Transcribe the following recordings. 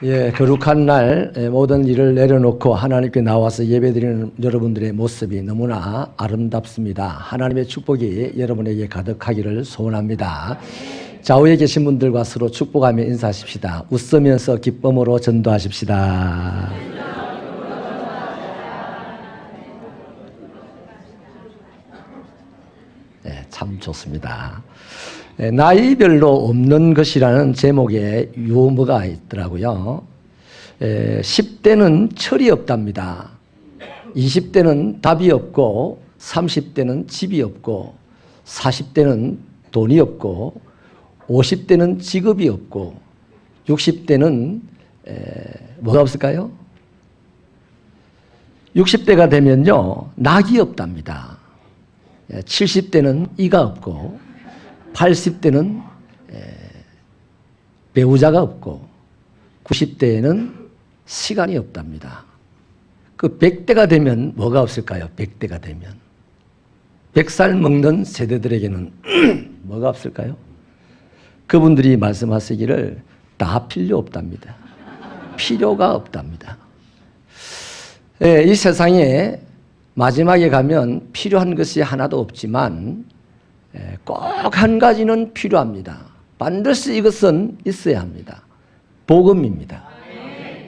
예, 거룩한 날 모든 일을 내려놓고 하나님께 나와서 예배드리는 여러분들의 모습이 너무나 아름답습니다. 하나님의 축복이 여러분에게 가득하기를 소원합니다. 좌우에 계신 분들과 서로 축복하며 인사하십시다. 웃으면서 기쁨으로 전도하십시다. 네, 참 좋습니다. 나이별로 없는 것이라는 제목의 유머가 있더라고요. 10대는 철이 없답니다. 20대는 답이 없고 30대는 집이 없고 40대는 돈이 없고 50대는 직업이 없고 60대는 뭐가 없을까요? 60대가 되면요 낙이 없답니다. 70대는 이가 없고 80대는 배우자가 없고 90대에는 시간이 없답니다. 그 100대가 되면 뭐가 없을까요? 100대가 되면 100살 먹는 세대들에게는 뭐가 없을까요? 그분들이 말씀하시기를 다 필요 없답니다. 필요가 없답니다. 이 세상에 마지막에 가면 필요한 것이 하나도 없지만 꼭 한 가지는 필요합니다. 반드시 이것은 있어야 합니다. 복음입니다.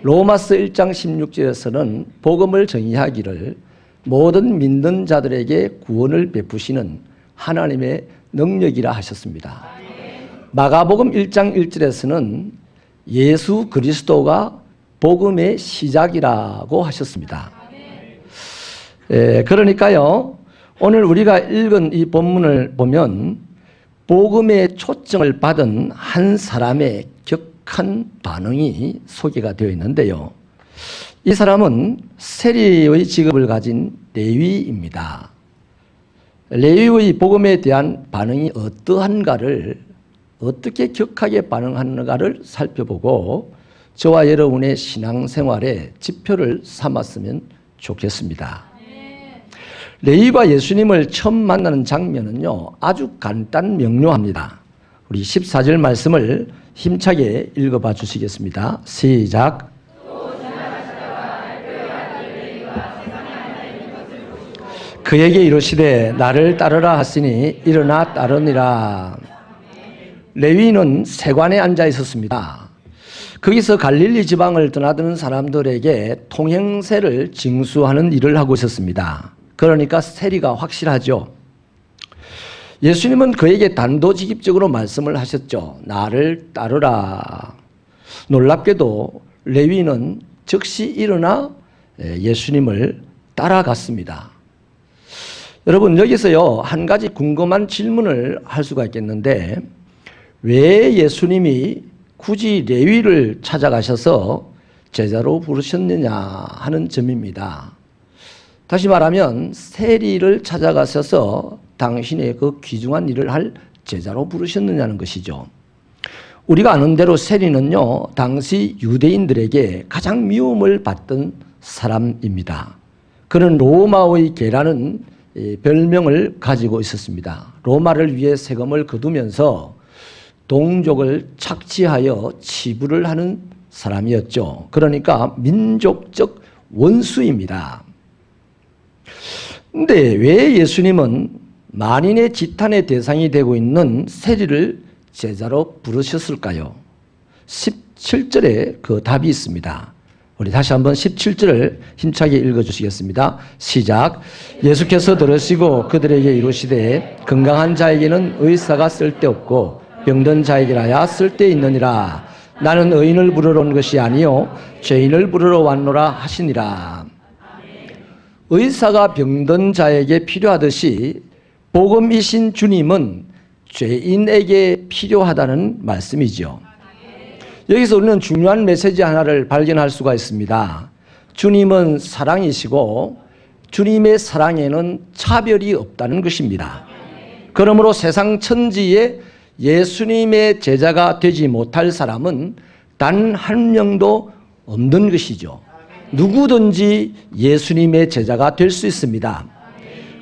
로마서 1장 16절에서는 복음을 정의하기를 모든 믿는 자들에게 구원을 베푸시는 하나님의 능력이라 하셨습니다. 마가복음 1장 1절에서는 예수 그리스도가 복음의 시작이라고 하셨습니다. 그러니까요, 오늘 우리가 읽은 이 본문을 보면 복음의 초청을 받은 한 사람의 격한 반응이 소개가 되어 있는데요. 이 사람은 세리의 직업을 가진 레위입니다. 레위의 복음에 대한 반응이 어떠한가를, 어떻게 격하게 반응하는가를 살펴보고 저와 여러분의 신앙생활에 지표를 삼았으면 좋겠습니다. 레위가 예수님을 처음 만나는 장면은요 아주 간단 명료합니다. 우리 14절 말씀을 힘차게 읽어봐 주시겠습니다. 시작. 그에게 이르시되 나를 따르라 하시니 일어나 따르니라. 레위는 세관에 앉아 있었습니다. 거기서 갈릴리 지방을 드나드는 사람들에게 통행세를 징수하는 일을 하고 있었습니다. 그러니까 세리가 확실하죠. 예수님은 그에게 단도직입적으로 말씀을 하셨죠. 나를 따르라. 놀랍게도 레위는 즉시 일어나 예수님을 따라갔습니다. 여러분, 여기서요 한 가지 궁금한 질문을 할 수가 있겠는데, 왜 예수님이 굳이 레위를 찾아가셔서 제자로 부르셨느냐 하는 점입니다. 다시 말하면 세리를 찾아가셔서 당신의 그 귀중한 일을 할 제자로 부르셨느냐는 것이죠. 우리가 아는 대로 세리는요 당시 유대인들에게 가장 미움을 받던 사람입니다. 그는 로마의 개라는 별명을 가지고 있었습니다. 로마를 위해 세금을 거두면서 동족을 착취하여 치부를 하는 사람이었죠. 그러니까 민족적 원수입니다. 근데 왜 예수님은 만인의 지탄의 대상이 되고 있는 세리를 제자로 부르셨을까요? 17절에 그 답이 있습니다. 우리 다시 한번 17절을 힘차게 읽어주시겠습니다. 시작. 예수께서 들으시고 그들에게 이르시되 건강한 자에게는 의사가 쓸데없고 병든 자에게라야 쓸데있느니라. 나는 의인을 부르러 온 것이 아니요 죄인을 부르러 왔노라 하시니라. 의사가 병든 자에게 필요하듯이 복음이신 주님은 죄인에게 필요하다는 말씀이죠. 여기서 우리는 중요한 메시지 하나를 발견할 수가 있습니다. 주님은 사랑이시고 주님의 사랑에는 차별이 없다는 것입니다. 그러므로 세상 천지에 예수님의 제자가 되지 못할 사람은 단 한 명도 없는 것이죠. 누구든지 예수님의 제자가 될 수 있습니다.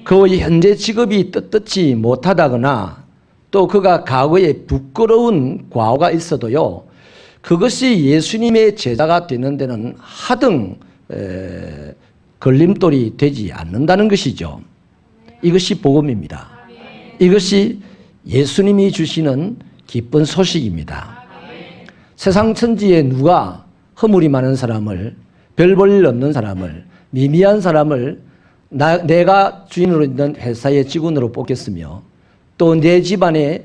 그의 현재 직업이 떳떳지 못하다거나 또 그가 과거에 부끄러운 과오가 있어도요, 그것이 예수님의 제자가 되는 데는 하등 걸림돌이 되지 않는다는 것이죠. 이것이 복음입니다. 이것이 예수님이 주시는 기쁜 소식입니다. 세상 천지에 누가 허물이 많은 사람을, 별 볼 일 없는 사람을, 미미한 사람을 내가 주인으로 있는 회사의 직원으로 뽑겠으며 또 내 집안의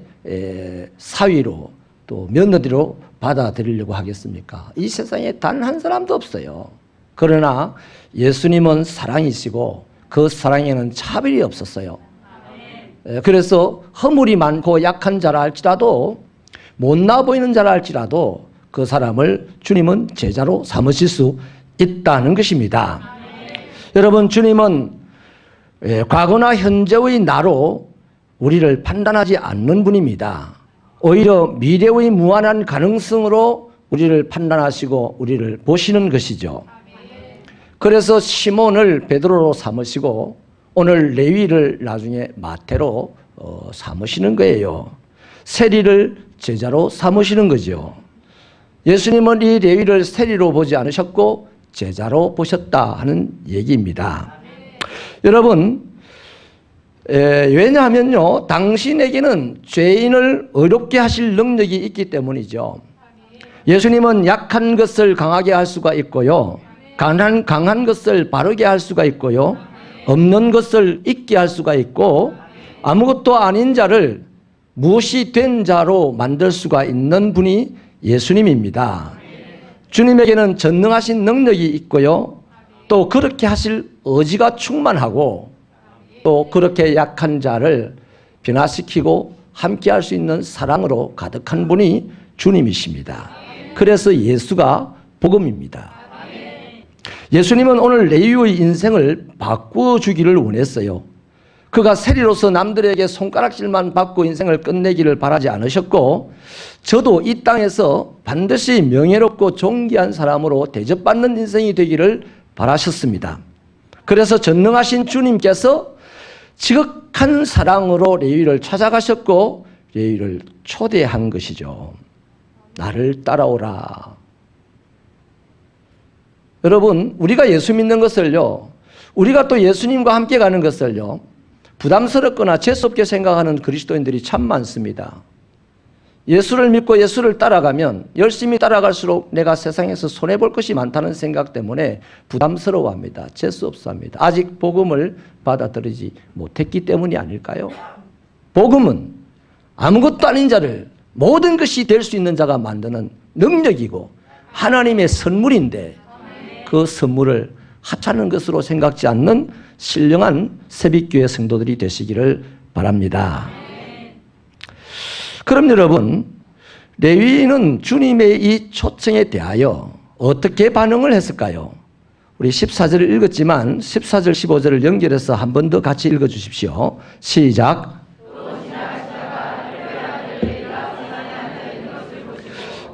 사위로 또 며느리로 받아들이려고 하겠습니까? 이 세상에 단 한 사람도 없어요. 그러나 예수님은 사랑이시고 그 사랑에는 차별이 없었어요. 그래서 허물이 많고 약한 자라 할지라도 못나 보이는 자라 할지라도 그 사람을 주님은 제자로 삼으실 수 있다는 것입니다. 여러분, 주님은 과거나 현재의 나로 우리를 판단하지 않는 분입니다. 오히려 미래의 무한한 가능성으로 우리를 판단하시고 우리를 보시는 것이죠. 그래서 시몬을 베드로로 삼으시고 오늘 레위를 나중에 마태로 삼으시는 거예요. 세리를 제자로 삼으시는 거죠. 예수님은 이 레위를 세리로 보지 않으셨고 제자로 보셨다 하는 얘기입니다. 여러분, 왜냐하면요, 당신에게는 죄인을 의롭게 하실 능력이 있기 때문이죠. 예수님은 약한 것을 강하게 할 수가 있고요, 강한 것을 바르게 할 수가 있고요, 없는 것을 있게 할 수가 있고, 아무것도 아닌 자를 무엇이 된 자로 만들 수가 있는 분이 예수님입니다. 주님에게는 전능하신 능력이 있고요, 또 그렇게 하실 의지가 충만하고, 또 그렇게 약한 자를 변화시키고 함께 할 수 있는 사랑으로 가득한 분이 주님이십니다. 그래서 예수가 복음입니다. 예수님은 오늘 레위의 인생을 바꾸어 주기를 원했어요. 그가 세리로서 남들에게 손가락질만 받고 인생을 끝내기를 바라지 않으셨고, 저도 이 땅에서 반드시 명예롭고 존귀한 사람으로 대접받는 인생이 되기를 바라셨습니다. 그래서 전능하신 주님께서 지극한 사랑으로 레위를 찾아가셨고 레위를 초대한 것이죠. 나를 따라오라. 여러분, 우리가 예수 믿는 것을요, 우리가 또 예수님과 함께 가는 것을요, 부담스럽거나 재수없게 생각하는 그리스도인들이 참 많습니다. 예수를 믿고 예수를 따라가면 열심히 따라갈수록 내가 세상에서 손해볼 것이 많다는 생각 때문에 부담스러워합니다. 재수없어합니다. 아직 복음을 받아들이지 못했기 때문이 아닐까요? 복음은 아무것도 아닌 자를 모든 것이 될 수 있는 자가 만드는 능력이고 하나님의 선물인데, 그 선물을 하찮은 것으로 생각지 않는 신령한 새빛교회 성도들이 되시기를 바랍니다. 그럼 여러분, 레위인은 주님의 이 초청에 대하여 어떻게 반응을 했을까요? 우리 14절을 읽었지만 14절 15절을 연결해서 한 번 더 같이 읽어주십시오. 시작.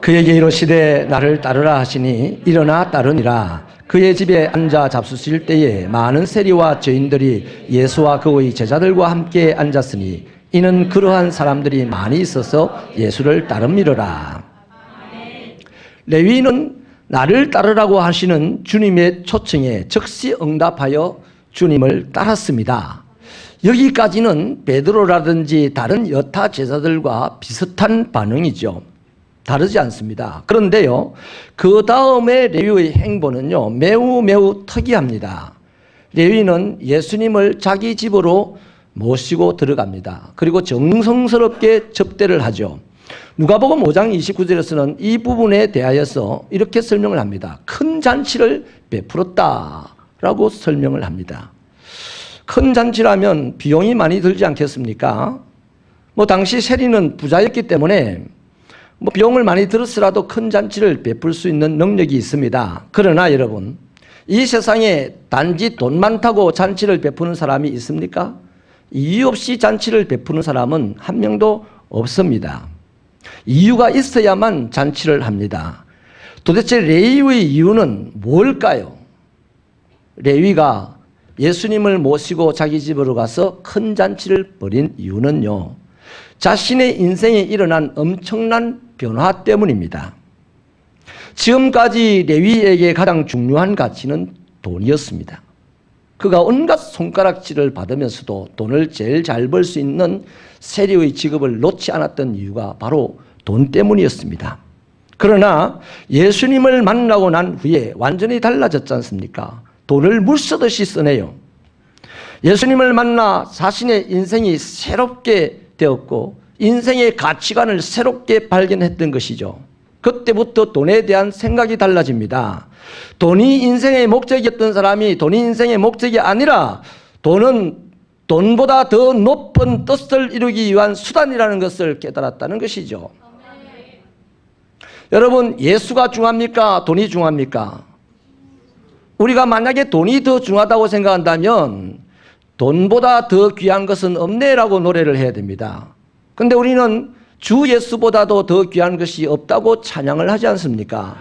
그에게 이르시되 나를 따르라 하시니 일어나 따르니라. 그의 집에 앉아 잡수실 때에 많은 세리와 죄인들이 예수와 그의 제자들과 함께 앉았으니 이는 그러한 사람들이 많이 있어서 예수를 따름이러라. 레위인은 나를 따르라고 하시는 주님의 초청에 즉시 응답하여 주님을 따랐습니다. 여기까지는 베드로라든지 다른 여타 제자들과 비슷한 반응이죠. 다르지 않습니다. 그런데요, 그 다음에 레위의 행보는요, 매우 특이합니다. 레위는 예수님을 자기 집으로 모시고 들어갑니다. 그리고 정성스럽게 접대를 하죠. 누가복음 5장 29절에서는 이 부분에 대하여서 이렇게 설명을 합니다. 큰 잔치를 베풀었다라고 설명을 합니다. 큰 잔치라면 비용이 많이 들지 않겠습니까? 당시 세리는 부자였기 때문에 비용을 많이 들었으라도 큰 잔치를 베풀 수 있는 능력이 있습니다. 그러나 여러분, 이 세상에 단지 돈 많다고 잔치를 베푸는 사람이 있습니까? 이유 없이 잔치를 베푸는 사람은 한 명도 없습니다. 이유가 있어야만 잔치를 합니다. 도대체 레위의 이유는 뭘까요? 레위가 예수님을 모시고 자기 집으로 가서 큰 잔치를 벌인 이유는요, 자신의 인생에 일어난 엄청난 변화 때문입니다. 지금까지 레위에게 가장 중요한 가치는 돈이었습니다. 그가 온갖 손가락질을 받으면서도 돈을 제일 잘 벌 수 있는 세리의 직업을 놓지 않았던 이유가 바로 돈 때문이었습니다. 그러나 예수님을 만나고 난 후에 완전히 달라졌지 않습니까? 돈을 물 쓰듯이 쓰네요. 예수님을 만나 자신의 인생이 새롭게 되었고 인생의 가치관을 새롭게 발견했던 것이죠. 그때부터 돈에 대한 생각이 달라집니다. 돈이 인생의 목적이었던 사람이 돈이 인생의 목적이 아니라 돈은 돈보다 더 높은 뜻을 이루기 위한 수단이라는 것을 깨달았다는 것이죠. 여러분, 예수가 중요합니까? 돈이 중요합니까? 우리가 만약에 돈이 더 중요하다고 생각한다면 돈보다 더 귀한 것은 없네라고 노래를 해야 됩니다. 그런데 우리는 주 예수보다도 더 귀한 것이 없다고 찬양을 하지 않습니까?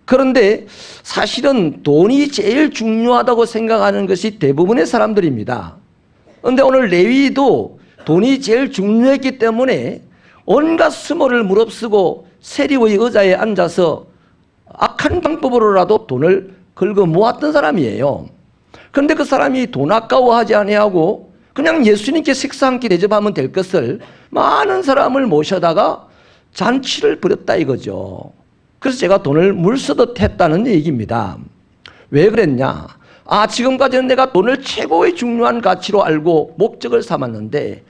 그런데 사실은 돈이 제일 중요하다고 생각하는 것이 대부분의 사람들입니다. 그런데 오늘 레위도 돈이 제일 중요했기 때문에 온갖 수모를 무릅쓰고 세리의 의자에 앉아서 악한 방법으로라도 돈을 긁어 모았던 사람이에요. 그런데 그 사람이 돈 아까워하지 아니하고 그냥 예수님께 식사 한 끼 대접하면 될 것을 많은 사람을 모셔다가 잔치를 벌였다 이거죠. 그래서 제가 돈을 물쓰듯 했다는 얘기입니다. 왜 그랬냐? 지금까지는 내가 돈을 최고의 중요한 가치로 알고 목적을 삼았는데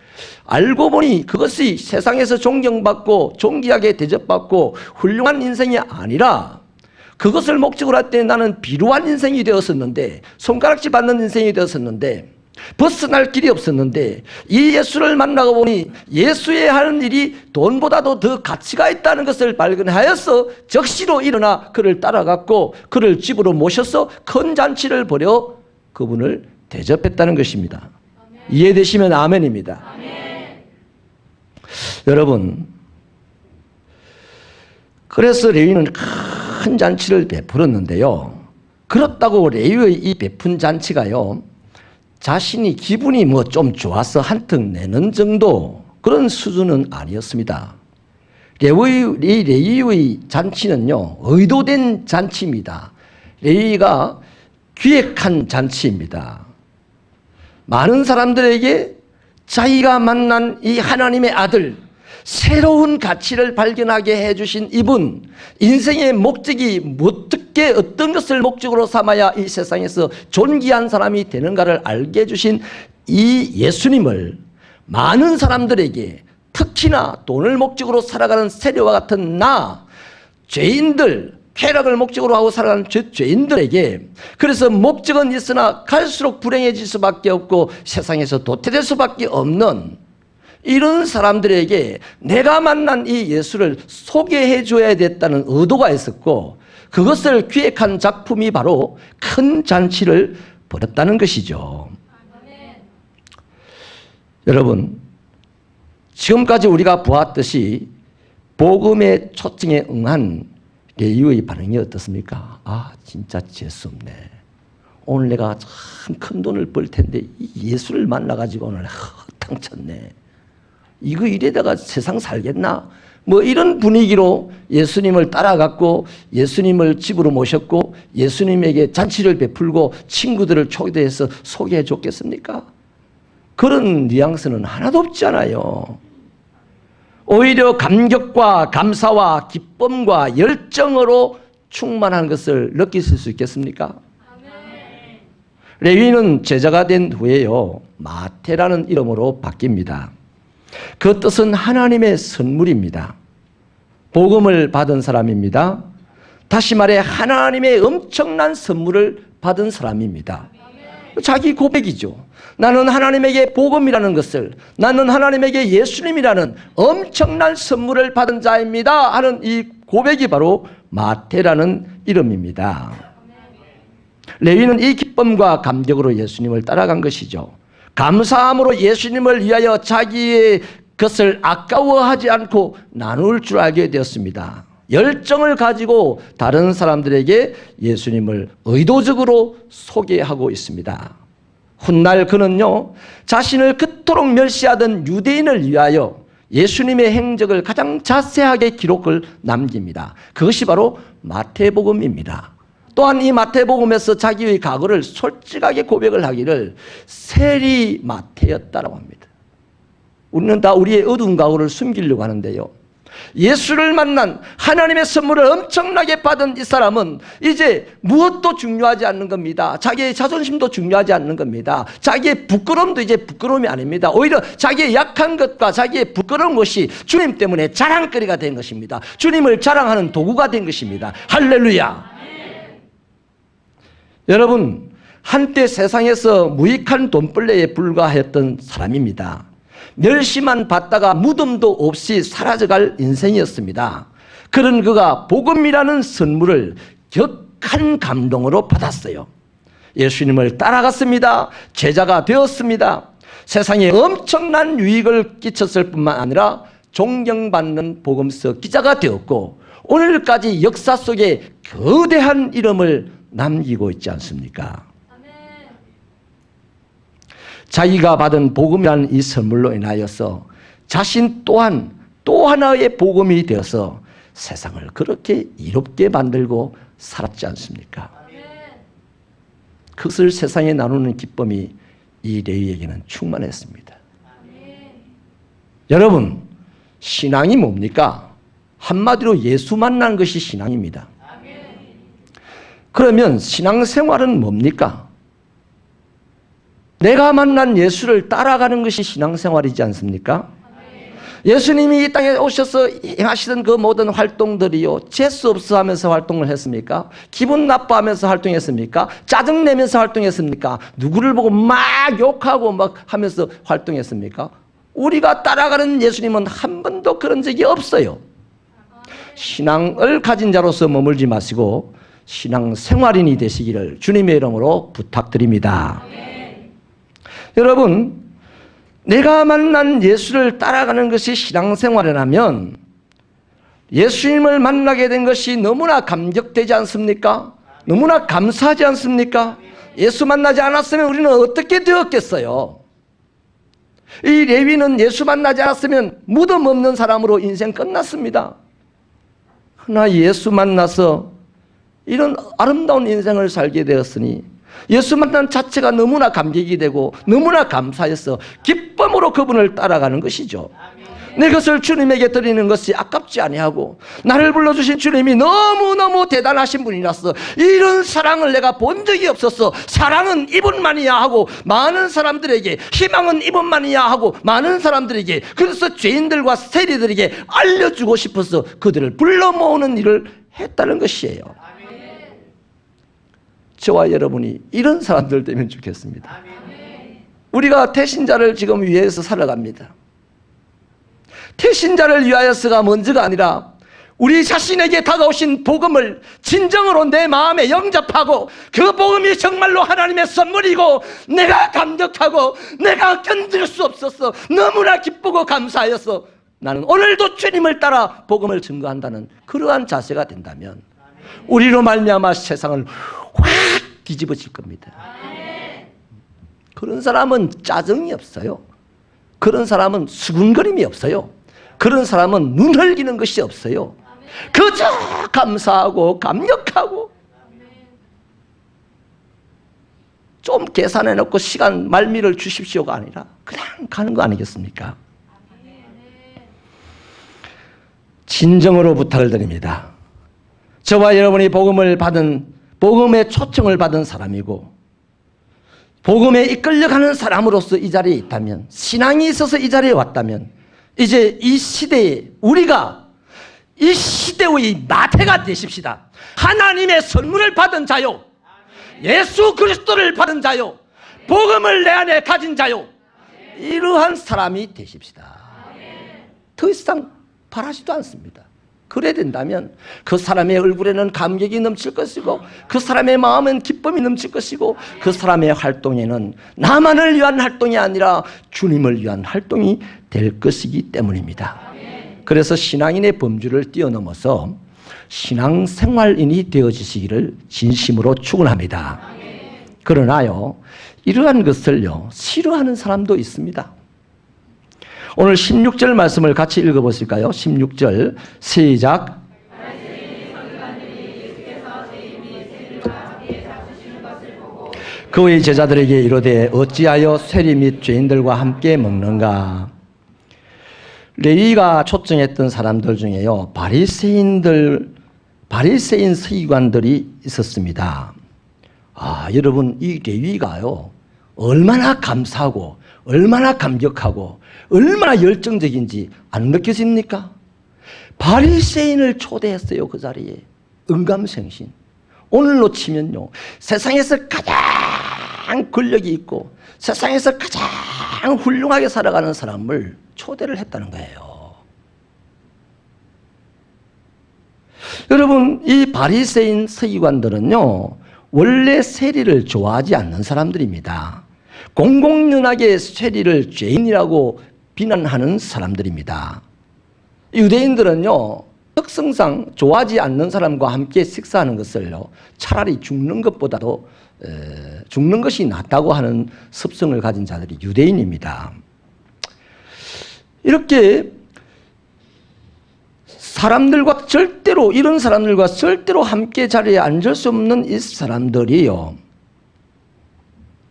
알고 보니 그것이 세상에서 존경받고 존귀하게 대접받고 훌륭한 인생이 아니라 그것을 목적으로 할 때 나는 비루한 인생이 되었었는데 손가락질 받는 인생이 되었었는데 벗어날 길이 없었는데 이 예수를 만나고 보니 예수의 하는 일이 돈보다도 더 가치가 있다는 것을 발견하여서 적시로 일어나 그를 따라갔고 그를 집으로 모셔서 큰 잔치를 벌여 그분을 대접했다는 것입니다. 아멘. 이해되시면 아멘입니다. 아멘. 여러분, 그래서 레위는 큰 잔치를 베풀었는데요. 그렇다고 레위의 이 베푼 잔치가요 자신이 기분이 뭐 좀 좋아서 한턱 내는 정도 그런 수준은 아니었습니다. 레위의 잔치는요 의도된 잔치입니다. 레위가 기획한 잔치입니다. 많은 사람들에게 자기가 만난 이 하나님의 아들 새로운 가치를 발견하게 해주신 이분, 인생의 목적이 어떻게 어떤 것을 목적으로 삼아야 이 세상에서 존귀한 사람이 되는가를 알게 해주신 이 예수님을 많은 사람들에게 특히나 돈을 목적으로 살아가는 세리와 같은 죄인들, 쾌락을 목적으로 하고 살아가는 죄인들에게 그래서 목적은 있으나 갈수록 불행해질 수밖에 없고 세상에서 도태될 수밖에 없는 이런 사람들에게 내가 만난 이 예수를 소개해 줘야 됐다는 의도가 있었고 그것을 기획한 작품이 바로 큰 잔치를 벌였다는 것이죠. 여러분, 지금까지 우리가 보았듯이 복음의 초청에 응한 레위의 반응이 어떻습니까? 진짜 재수없네. 오늘 내가 참 큰 돈을 벌 텐데 예수를 만나가지고 오늘 헛탕 쳤네. 이거 이래다가 세상 살겠나? 뭐 이런 분위기로 예수님을 따라갔고 예수님을 집으로 모셨고 예수님에게 잔치를 베풀고 친구들을 초대해서 소개해 줬겠습니까? 그런 뉘앙스는 하나도 없잖아요. 오히려 감격과 감사와 기쁨과 열정으로 충만한 것을 느끼실 수 있겠습니까? 레위는 제자가 된 후에요 마태라는 이름으로 바뀝니다. 그 뜻은 하나님의 선물입니다. 복음을 받은 사람입니다. 다시 말해 하나님의 엄청난 선물을 받은 사람입니다. 자기 고백이죠. 나는 하나님에게 복음이라는 것을, 나는 하나님에게 예수님이라는 엄청난 선물을 받은 자입니다 하는 이 고백이 바로 마태라는 이름입니다. 레위는 이 기쁨과 감격으로 예수님을 따라간 것이죠. 감사함으로 예수님을 위하여 자기의 것을 아까워하지 않고 나눌 줄 알게 되었습니다. 열정을 가지고 다른 사람들에게 예수님을 의도적으로 소개하고 있습니다. 훗날 그는요 자신을 그토록 멸시하던 유대인을 위하여 예수님의 행적을 가장 자세하게 기록을 남깁니다. 그것이 바로 마태복음입니다. 또한 이 마태복음에서 자기의 과거를 솔직하게 고백을 하기를 세리 마태였다라고 합니다. 우리는 다 우리의 어두운 과거를 숨기려고 하는데요, 예수를 만난 하나님의 선물을 엄청나게 받은 이 사람은 이제 무엇도 중요하지 않는 겁니다. 자기의 자존심도 중요하지 않는 겁니다. 자기의 부끄러움도 이제 부끄러움이 아닙니다. 오히려 자기의 약한 것과 자기의 부끄러운 것이 주님 때문에 자랑거리가 된 것입니다. 주님을 자랑하는 도구가 된 것입니다. 할렐루야. 여러분, 한때 세상에서 무익한 돈벌레에 불과했던 사람입니다. 멸시만 받다가 무덤도 없이 사라져갈 인생이었습니다. 그런 그가 복음이라는 선물을 격한 감동으로 받았어요. 예수님을 따라갔습니다. 제자가 되었습니다. 세상에 엄청난 유익을 끼쳤을 뿐만 아니라 존경받는 복음서 기자가 되었고 오늘까지 역사 속에 거대한 이름을 남기고 있지 않습니까? 자기가 받은 복음이라는 이 선물로 인하여서 자신 또한 또 하나의 복음이 되어서 세상을 그렇게 이롭게 만들고 살았지 않습니까? 그것을 세상에 나누는 기쁨이 이 레위에게는 충만했습니다. 여러분, 신앙이 뭡니까? 한마디로 예수 만나는 것이 신앙입니다. 그러면 신앙생활은 뭡니까? 내가 만난 예수를 따라가는 것이 신앙생활이지 않습니까? 예수님이 이 땅에 오셔서 행하시던 그 모든 활동들이요, 재수 없어 하면서 활동을 했습니까? 기분 나빠하면서 활동했습니까? 짜증내면서 활동했습니까? 누구를 보고 막 욕하고 막 하면서 활동했습니까? 우리가 따라가는 예수님은 한 번도 그런 적이 없어요. 신앙을 가진 자로서 머물지 마시고 신앙생활인이 되시기를 주님의 이름으로 부탁드립니다. 여러분, 내가 만난 예수를 따라가는 것이 신앙생활이라면 예수님을 만나게 된 것이 너무나 감격되지 않습니까? 너무나 감사하지 않습니까? 예수 만나지 않았으면 우리는 어떻게 되었겠어요? 이 레위는 예수 만나지 않았으면 무덤 없는 사람으로 인생 끝났습니다. 그러나 예수 만나서 이런 아름다운 인생을 살게 되었으니 예수 만난 자체가 너무나 감격이 되고 너무나 감사해서 기쁨으로 그분을 따라가는 것이죠. 내 것을 주님에게 드리는 것이 아깝지 아니하고 나를 불러주신 주님이 너무너무 대단하신 분이라서 이런 사랑을 내가 본 적이 없었어. 사랑은 이분만이야 하고 많은 사람들에게, 희망은 이분만이야 하고 많은 사람들에게, 그래서 죄인들과 세리들에게 알려주고 싶어서 그들을 불러 모으는 일을 했다는 것이에요. 저와 여러분이 이런 사람들 되면 좋겠습니다. 우리가 태신자를 지금 위해서 살아갑니다. 태신자를 위하여서가 먼저가 아니라 우리 자신에게 다가오신 복음을 진정으로 내 마음에 영접하고 그 복음이 정말로 하나님의 선물이고 내가 감격하고 내가 견딜 수 없어서 너무나 기쁘고 감사하여서 나는 오늘도 주님을 따라 복음을 증거한다는 그러한 자세가 된다면 우리로 말미암아 세상을 확 뒤집어질 겁니다. 그런 사람은 짜증이 없어요. 그런 사람은 수군거림이 없어요. 그런 사람은 눈 흘기는 것이 없어요. 그저 감사하고 감격하고 좀 계산해 놓고 시간 말미를 주십시오가 아니라 그냥 가는 거 아니겠습니까? 진정으로 부탁을 드립니다. 저와 여러분이 복음의 초청을 받은 사람이고 복음에 이끌려가는 사람으로서 이 자리에 있다면, 신앙이 있어서 이 자리에 왔다면 이제 이 시대에 우리가 이 시대의 마태가 되십시다. 하나님의 선물을 받은 자요, 예수 그리스도를 받은 자요, 복음을 내 안에 가진 자요, 이러한 사람이 되십시다. 더 이상 바라지도 않습니다. 그래야 된다면 그 사람의 얼굴에는 감격이 넘칠 것이고 그 사람의 마음은 기쁨이 넘칠 것이고 그 사람의 활동에는 나만을 위한 활동이 아니라 주님을 위한 활동이 될 것이기 때문입니다. 그래서 신앙인의 범주를 뛰어넘어서 신앙생활인이 되어지시기를 진심으로 축원합니다. 그러나요, 이러한 것을요 싫어하는 사람도 있습니다. 오늘 16절 말씀을 같이 읽어보실까요? 16절 시작. 그의 제자들에게 이르되 어찌하여 세리 및 죄인들과 함께 먹는가? 레위가 초청했던 사람들 중에요, 바리새인 서기관들이 있었습니다. 여러분, 이 레위가요 얼마나 감사하고 얼마나 감격하고 얼마나 열정적인지 안 느껴집니까? 바리새인을 초대했어요. 그 자리에 은감생신. 오늘로 치면요, 세상에서 가장 권력이 있고 세상에서 가장 훌륭하게 살아가는 사람을 초대를 했다는 거예요. 여러분, 이 바리새인 서기관들은요 원래 세리를 좋아하지 않는 사람들입니다. 공공연하게 세리를 죄인이라고 비난하는 사람들입니다. 유대인들은요 특성상 좋아하지 않는 사람과 함께 식사하는 것을요 차라리 죽는 것보다도 죽는 것이 낫다고 하는 습성을 가진 자들이 유대인입니다. 이렇게 이런 사람들과 절대로 함께 자리에 앉을 수 없는 이 사람들이요,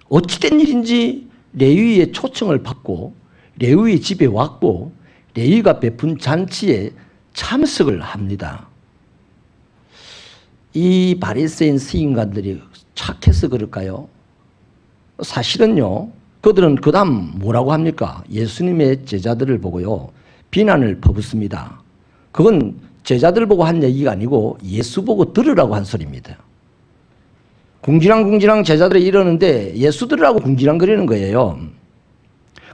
어찌된 일인지 레위의 초청을 받고 레위의 집에 왔고 레위가 베푼 잔치에 참석을 합니다. 이 바리새인 서기관들이 착해서 그럴까요? 사실은요, 그들은 그 다음 뭐라고 합니까? 예수님의 제자들을 보고요 비난을 퍼붓습니다. 그건 제자들 보고 한 얘기가 아니고 예수 보고 들으라고 한 소리입니다. 궁지랑 제자들이 이러는데 예수 들으라고 궁지랑거리는 거예요.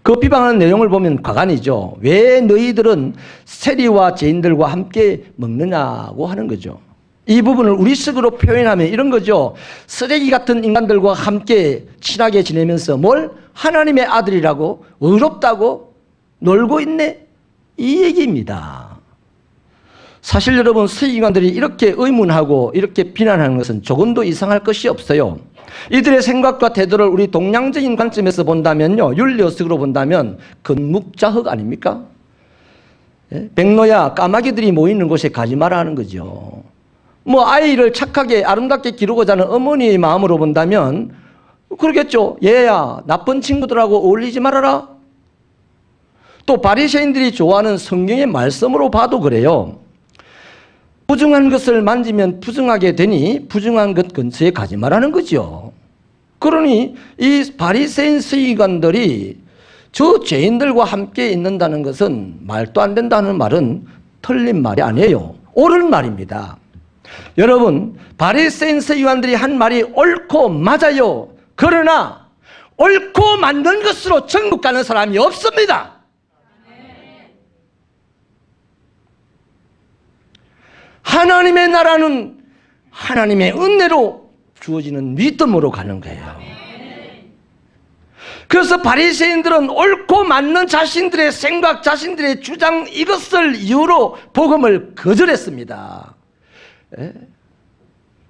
그 비방하는 내용을 보면 과간이죠. 왜 너희들은 세리와 죄인들과 함께 먹느냐고 하는 거죠. 이 부분을 우리식으로 표현하면 이런 거죠. 쓰레기 같은 인간들과 함께 친하게 지내면서 뭘 하나님의 아들이라고 의롭다고 놀고 있네, 이 얘기입니다. 사실 여러분, 서기관들이 이렇게 의문하고 이렇게 비난하는 것은 조금도 이상할 것이 없어요. 이들의 생각과 태도를 우리 동양적인 관점에서 본다면요, 윤리의식으로 본다면 근묵자흑 아닙니까? 백로야, 까마귀들이 모이는 곳에 가지 마라 하는 거죠. 아이를 착하게 아름답게 기르고자 하는 어머니의 마음으로 본다면 그러겠죠. 얘야, 나쁜 친구들하고 어울리지 말아라. 또 바리새인들이 좋아하는 성경의 말씀으로 봐도 그래요. 부정한 것을 만지면 부정하게 되니 부정한 것 근처에 가지 말라는 거죠. 그러니 이 바리새인 서기관들이 저 죄인들과 함께 있는다는 것은 말도 안 된다는 말은 틀린 말이 아니에요. 옳은 말입니다. 여러분, 바리새인 서기관들이 한 말이 옳고 맞아요. 그러나 옳고 맞는 것으로 천국 가는 사람이 없습니다. 하나님의 나라는 하나님의 은혜로 주어지는 믿음으로 가는 거예요. 그래서 바리새인들은 옳고 맞는 자신들의 생각, 자신들의 주장, 이것을 이유로 복음을 거절했습니다.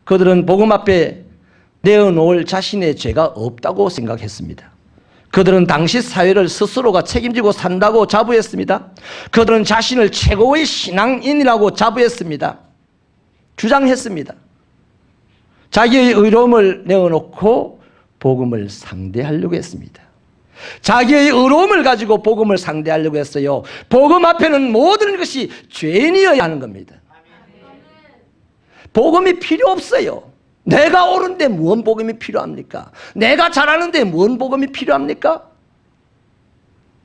그들은 복음 앞에 내어놓을 자신의 죄가 없다고 생각했습니다. 그들은 당시 사회를 스스로가 책임지고 산다고 자부했습니다. 그들은 자신을 최고의 신앙인이라고 자부했습니다. 주장했습니다. 자기의 의로움을 내어놓고 복음을 상대하려고 했습니다. 자기의 의로움을 가지고 복음을 상대하려고 했어요. 복음 앞에는 모든 것이 죄인이어야 하는 겁니다. 복음이 필요 없어요. 내가 옳은데 무슨 복음이 필요합니까? 내가 잘하는데 무슨 복음이 필요합니까?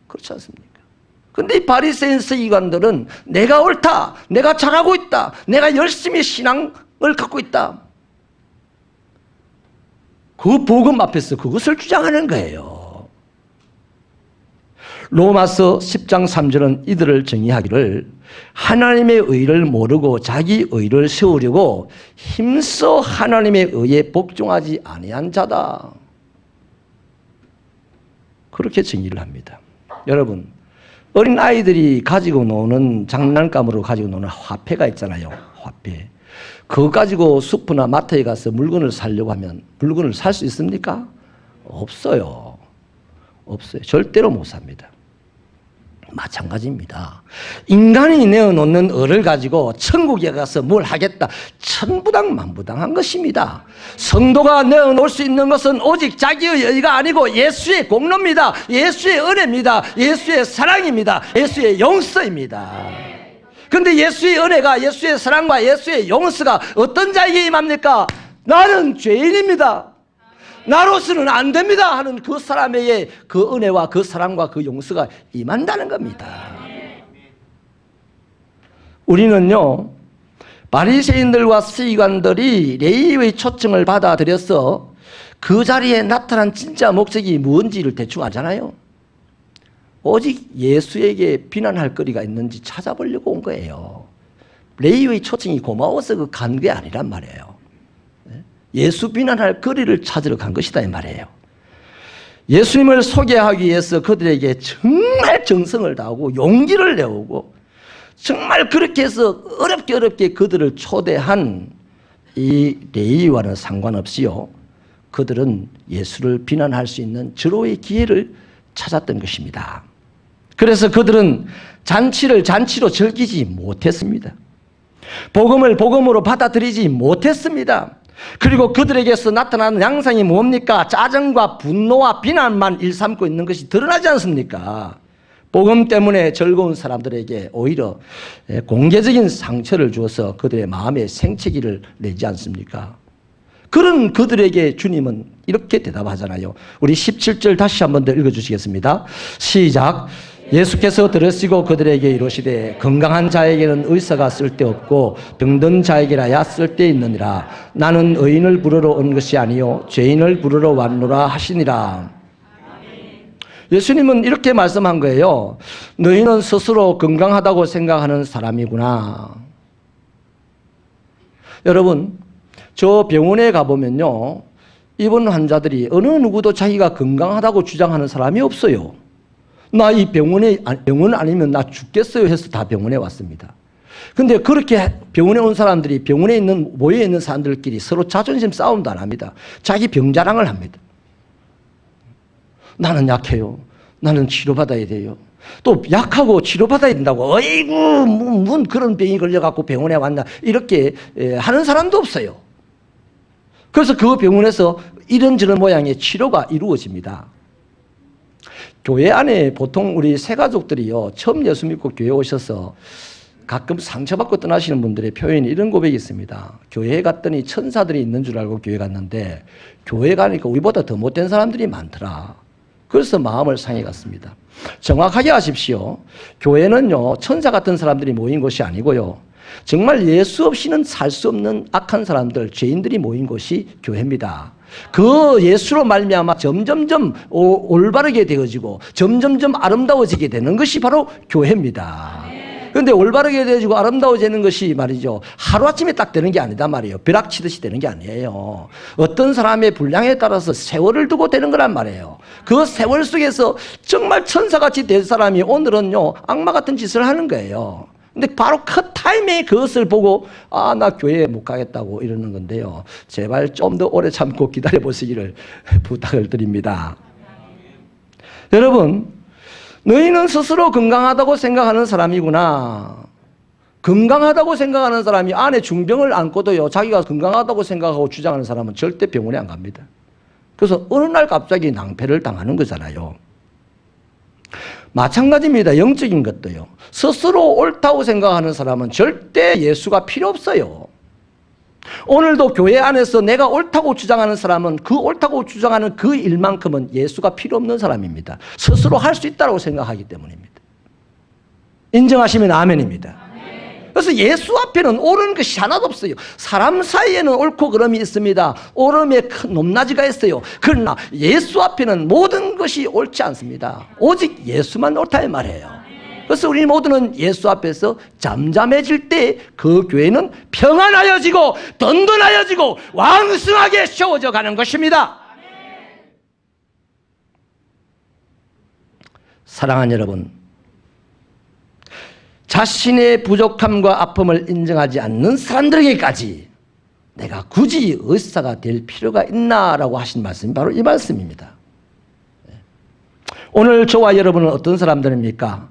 그렇지 않습니까? 근데 이 바리새인 서기관들은 내가 옳다, 내가 잘하고 있다, 내가 열심히 신앙을 갖고 있다, 그 복음 앞에서 그것을 주장하는 거예요. 로마서 10장 3절은 이들을 정의하기를 하나님의 의를 모르고 자기 의를 세우려고 힘써 하나님의 의에 복종하지 아니한 자다, 그렇게 정의를 합니다. 여러분, 어린 아이들이 가지고 노는, 장난감으로 가지고 노는 화폐가 있잖아요. 화폐. 그거 가지고 슈퍼나 마트에 가서 물건을 사려고 하면 물건을 살 수 있습니까? 없어요. 없어요. 절대로 못 삽니다. 마찬가지입니다. 인간이 내어놓는 을을 가지고 천국에 가서 뭘 하겠다. 천부당만부당한 것입니다. 성도가 내어놓을 수 있는 것은 오직 자기의 의가 아니고 예수의 공로입니다. 예수의 은혜입니다. 예수의 사랑입니다. 예수의 용서입니다. 그런데 예수의 은혜가, 예수의 사랑과 예수의 용서가 어떤 자에게 임합니까? 나는 죄인입니다. 나로서는 안 됩니다 하는 그 사람에게 그 은혜와 그 사랑과 그 용서가 임한다는 겁니다. 우리는요, 바리새인들과 서기관들이 레위의 초청을 받아들여서 그 자리에 나타난 진짜 목적이 무엇인지를 대충 알잖아요. 오직 예수에게 비난할 거리가 있는지 찾아보려고 온 거예요. 레위의 초청이 고마워서 간 게 아니란 말이에요. 예수 비난할 거리를 찾으러 간 것이다 이 말이에요. 예수님을 소개하기 위해서 그들에게 정말 정성을 다하고 용기를 내오고 정말 그렇게 해서 어렵게 그들을 초대한 이 레위와는 상관없이요, 그들은 예수를 비난할 수 있는 절호의 기회를 찾았던 것입니다. 그래서 그들은 잔치를 잔치로 즐기지 못했습니다. 복음을 복음으로 받아들이지 못했습니다. 그리고 그들에게서 나타나는 양상이 뭡니까? 짜증과 분노와 비난만 일삼고 있는 것이 드러나지 않습니까? 복음 때문에 즐거운 사람들에게 오히려 공개적인 상처를 주어서 그들의 마음에 생채기를 내지 않습니까? 그런 그들에게 주님은 이렇게 대답하잖아요. 우리 17절 다시 한번 더 읽어주시겠습니다. 시작. 예수께서 들으시고 그들에게 이르시되 건강한 자에게는 의사가 쓸데없고 병든 자에게라야 쓸데있느니라. 나는 의인을 부르러 온 것이 아니요 죄인을 부르러 왔노라 하시니라. 예수님은 이렇게 말씀한 거예요. 너희는 스스로 건강하다고 생각하는 사람이구나. 여러분, 저 병원에 가보면요, 입원 환자들이 어느 누구도 자기가 건강하다고 주장하는 사람이 없어요. 나 이 병원 아니면 나 죽겠어요 해서 다 병원에 왔습니다. 근데 그렇게 병원에 온 사람들이 병원에 모여있는 사람들끼리 서로 자존심 싸움도 안 합니다. 자기 병 자랑을 합니다. 나는 약해요. 나는 치료받아야 돼요. 또 약하고 치료받아야 된다고 어이구 뭔 그런 병이 걸려갖고 병원에 왔나 이렇게 하는 사람도 없어요. 그래서 그 병원에서 이런저런 모양의 치료가 이루어집니다. 교회 안에 보통 우리 새가족들이요, 처음 예수 믿고 교회 오셔서 가끔 상처받고 떠나시는 분들의 표현이 이런 고백이 있습니다. 교회에 갔더니 천사들이 있는 줄 알고 교회 갔는데 교회 가니까 우리보다 더 못된 사람들이 많더라. 그래서 마음을 상해 갔습니다. 정확하게 하십시오. 교회는요, 천사 같은 사람들이 모인 곳이 아니고요, 정말 예수 없이는 살 수 없는 악한 사람들, 죄인들이 모인 곳이 교회입니다. 그 예수로 말미암아 점점점 올바르게 되어지고 점점점 아름다워지게 되는 것이 바로 교회입니다. 그런데 올바르게 되어지고 아름다워지는 것이 말이죠, 하루아침에 딱 되는 게 아니다 말이에요. 벼락치듯이 되는 게 아니에요. 어떤 사람의 분량에 따라서 세월을 두고 되는 거란 말이에요. 그 세월 속에서 정말 천사같이 될 사람이 오늘은요, 악마 같은 짓을 하는 거예요. 근데 바로 그 타이밍에 그것을 보고 아, 나 교회에 못 가겠다고 이러는 건데요. 제발 좀 더 오래 참고 기다려 보시기를 부탁을 드립니다. 여러분, 너희는 스스로 건강하다고 생각하는 사람이구나. 건강하다고 생각하는 사람이 안에 중병을 안고도요, 자기가 건강하다고 생각하고 주장하는 사람은 절대 병원에 안 갑니다. 그래서 어느 날 갑자기 낭패를 당하는 거잖아요. 마찬가지입니다. 영적인 것도요. 스스로 옳다고 생각하는 사람은 절대 예수가 필요 없어요. 오늘도 교회 안에서 내가 옳다고 주장하는 사람은 그 옳다고 주장하는 그 일만큼은 예수가 필요 없는 사람입니다. 스스로 할 수 있다고 생각하기 때문입니다. 인정하시면 아멘입니다. 그래서 예수 앞에는 옳은 것이 하나도 없어요. 사람 사이에는 옳고 그름이 있습니다. 옳음에 큰 높낮이가 있어요. 그러나 예수 앞에는 모든 것이 옳지 않습니다. 오직 예수만 옳다 이 말이에요. 그래서 우리 모두는 예수 앞에서 잠잠해질 때 그 교회는 평안하여지고 든든하여지고 왕성하게 세워져 가는 것입니다. 사랑하는 여러분, 자신의 부족함과 아픔을 인정하지 않는 사람들에게까지 내가 굳이 의사가 될 필요가 있나라고 하신 말씀이 바로 이 말씀입니다. 오늘 저와 여러분은 어떤 사람들입니까?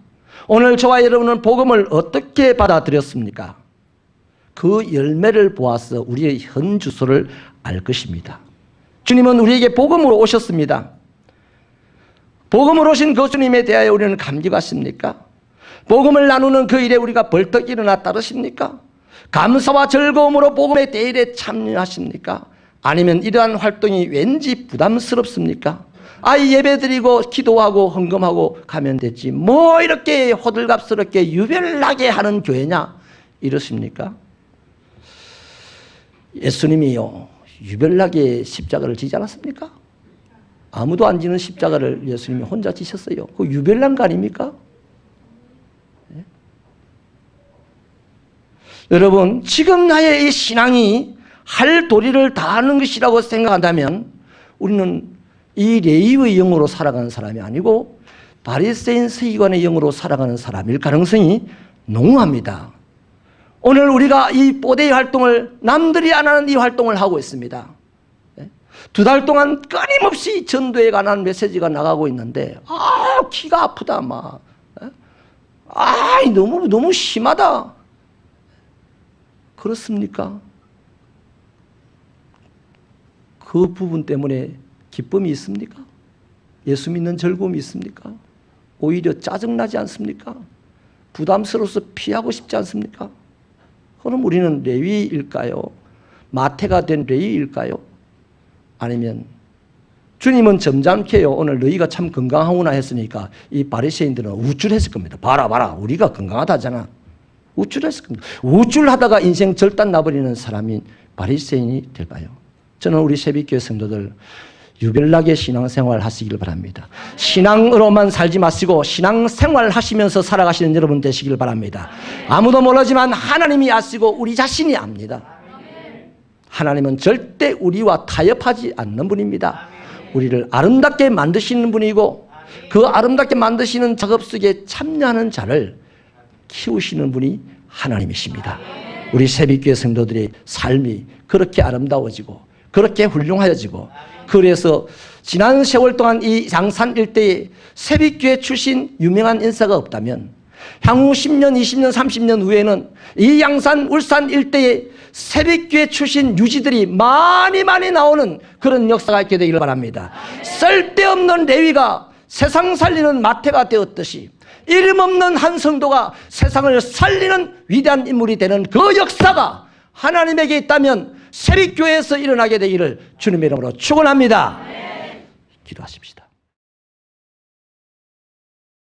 오늘 저와 여러분은 복음을 어떻게 받아들였습니까? 그 열매를 보아서 우리의 현 주소를 알 것입니다. 주님은 우리에게 복음으로 오셨습니다. 복음으로 오신 그 주님에 대하여 우리는 감격하십니까? 복음을 나누는 그 일에 우리가 벌떡 일어나 따르십니까? 감사와 즐거움으로 복음의 대일에 참여하십니까? 아니면 이러한 활동이 왠지 부담스럽습니까? 예배드리고 기도하고 헌금하고 가면 됐지 뭐 이렇게 호들갑스럽게 유별나게 하는 교회냐 이러십니까? 예수님이요 유별나게 십자가를 지지 않았습니까? 아무도 안 지는 십자가를 예수님이 혼자 지셨어요. 그 유별난 거 아닙니까? 네? 여러분 지금 나의 이 신앙이 할 도리를 다하는 것이라고 생각한다면 우리는 이 레위의 영으로 살아가는 사람이 아니고 바리새인 서기관의 영으로 살아가는 사람일 가능성이 농후합니다. 오늘 우리가 이 뽀대의 활동을 남들이 안 하는 이 활동을 하고 있습니다. 2달 동안 끊임없이 전도에 관한 메시지가 나가고 있는데 기가 아프다 막 너무 심하다. 그렇습니까? 그 부분 때문에 기쁨이 있습니까? 예수 믿는 즐거움이 있습니까? 오히려 짜증나지 않습니까? 부담스러워서 피하고 싶지 않습니까? 그럼 우리는 레위일까요? 마태가 된 레위일까요? 아니면 주님은 점잖게요. 오늘 너희가 참 건강하구나 했으니까 이 바리새인들은 우쭐했을 겁니다. 봐라 우리가 건강하다잖아. 우쭐했을 겁니다. 우쭐하다가 인생 절단 나버리는 사람이 바리새인이 될까요? 저는 우리 새벽교회 성도들 유별나게 신앙생활 하시길 바랍니다. 신앙으로만 살지 마시고 신앙생활 하시면서 살아가시는 여러분 되시길 바랍니다. 아무도 모르지만 하나님이 아시고 우리 자신이 압니다. 하나님은 절대 우리와 타협하지 않는 분입니다. 우리를 아름답게 만드시는 분이고 그 아름답게 만드시는 작업 속에 참여하는 자를 키우시는 분이 하나님이십니다. 우리 새벽교회 성도들의 삶이 그렇게 아름다워지고 그렇게 훌륭하여지고 그래서 지난 세월 동안 이 양산 일대에 새벽교회 출신 유명한 인사가 없다면 향후 10년, 20년, 30년 후에는 이 양산, 울산 일대에 새벽교회 출신 유지들이 많이 나오는 그런 역사가 있게 되기를 바랍니다. 쓸데없는 레위가 세상 살리는 마태가 되었듯이 이름 없는 한 성도가 세상을 살리는 위대한 인물이 되는 그 역사가 하나님에게 있다면 새벽교회에서 일어나게 되기를 주님의 이름으로 축원합니다. 기도하십시다.